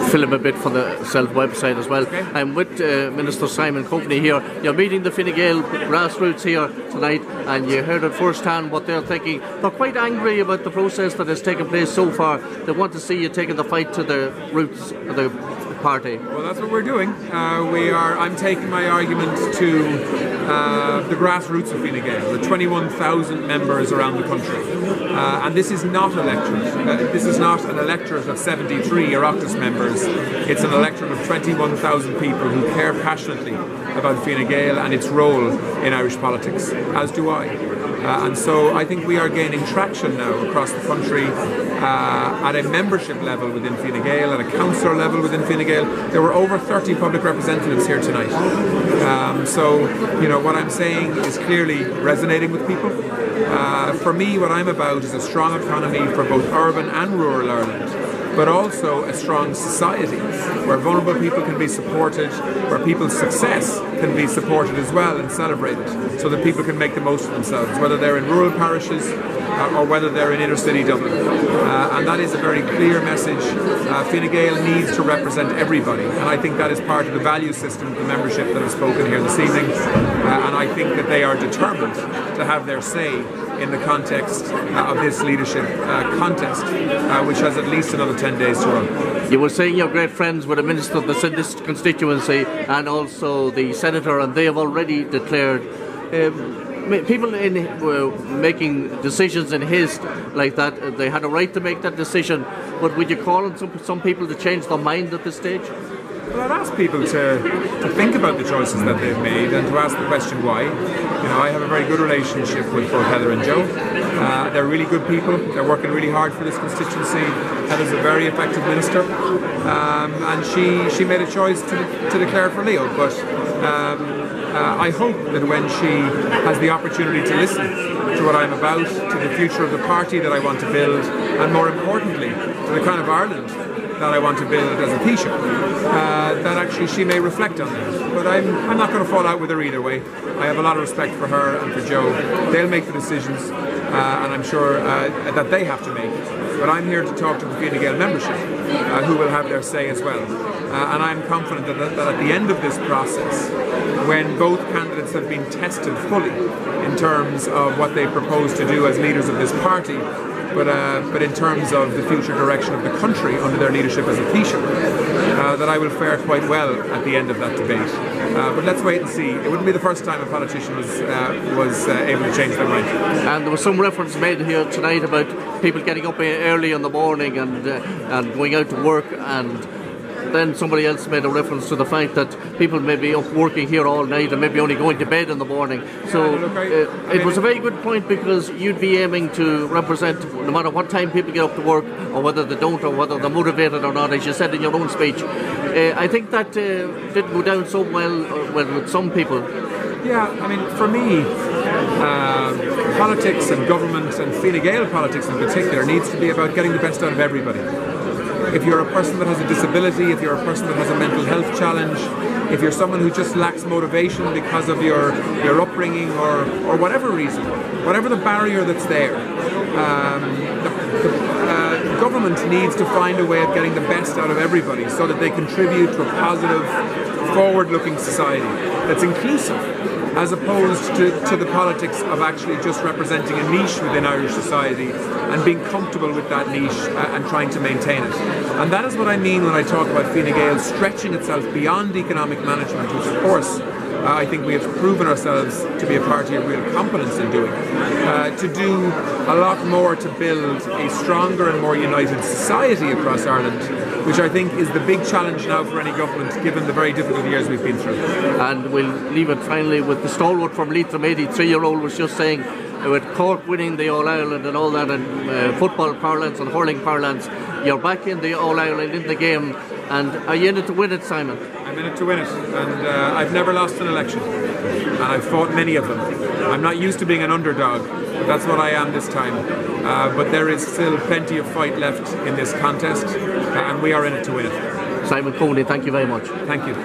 film a bit for the Celt website as well. Okay. I'm with Minister Simon Coveney here. You're meeting the Fine Gael grassroots here tonight, and you heard it firsthand what they're thinking. They're quite angry about the process that has taken place so far. They want to see you taking the fight to the roots of the party. Well, that's what we're doing. I'm taking my argument to the grassroots of Fine Gael, the 21,000 members around the country. And this is not electorate. This is not an electorate of 73 Oireachtas members. It's an electorate of 21,000 people who care passionately about Fine Gael and its role in Irish politics, as do I. And so I think we are gaining traction now across the country at a membership level within Fine Gael, at a councillor level within Fine Gael. There were over 30 public representatives here tonight. So, what I'm saying is clearly resonating with people. For me, what I'm about is a strong economy for both urban and rural Ireland, but also a strong society where vulnerable people can be supported, where people's success can be supported as well and celebrated, so that people can make the most of themselves, whether they're in rural parishes or whether they're in inner city Dublin. And that is a very clear message. Fine Gael needs to represent everybody, and I think that is part of the value system of the membership that have spoken here this evening, and I think that they are determined to have their say in the context of this leadership contest, which has at least another 10 days to run. You were saying you're great friends with the Minister of this constituency and also the Senator, and they have already declared people making decisions in haste like that, they had a right to make that decision, but would you call on some people to change their mind at this stage? Well, I'd ask people to think about the choices that they've made and to ask the question why. I have a very good relationship with both Heather and Joe. They're really good people. They're working really hard for this constituency. Heather's a very effective minister, and she made a choice to declare for Leo. But I hope that when she has the opportunity to listen to what I'm about, to the future of the party that I want to build, and more importantly, to the kind of Ireland that I want to build as a Taoiseach, that actually she may reflect on that. But I'm not going to fall out with her either way. I have a lot of respect for her and for Joe. They'll make the decisions, and I'm sure that they have to make. But I'm here to talk to the Fine Gael membership, who will have their say as well. And I'm confident that at the end of this process, when both candidates have been tested fully in terms of what they propose to do as leaders of this party, but in terms of the future direction of the country under their leadership as a Taoiseach, that I will fare quite well at the end of that debate. But let's wait and see. It wouldn't be the first time a politician was able to change their mind. And there was some reference made here tonight about people getting up early in the morning and going out to work, and then somebody else made a reference to the fact that people may be up working here all night and maybe only going to bed in the morning. So it was a very good point, because you'd be aiming to represent no matter what time people get up to work, or whether they don't, or whether they're motivated or not, as you said in your own speech. I think that didn't go down so well with some people. Yeah, for me, politics and government, and Fine Gael politics in particular, needs to be about getting the best out of everybody. If you're a person that has a disability, if you're a person that has a mental health challenge, if you're someone who just lacks motivation because of your upbringing or whatever reason, whatever the barrier that's there, the government needs to find a way of getting the best out of everybody so that they contribute to a positive, forward-looking society that's inclusive, as opposed to the politics of actually just representing a niche within Irish society and being comfortable with that niche and trying to maintain it. And that is what I mean when I talk about Fine Gael stretching itself beyond economic management, which of course I think we have proven ourselves to be a party of real competence in doing, to do a lot more to build a stronger and more united society across Ireland, which I think is the big challenge now for any government, given the very difficult years we've been through. And we'll leave it finally with the stalwart from Leitrim, 83-year-old, was just saying, with Cork winning the All-Ireland and all that, and football parlance and hurling parlance, you're back in the All-Ireland, in the game, and are you in it to win it, Simon? I'm in it to win it, and I've never lost an election, and I've fought many of them. I'm not used to being an underdog, but that's what I am this time. But there is still plenty of fight left in this contest, and we are in it to win it. Simon Coveney, thank you very much. Thank you.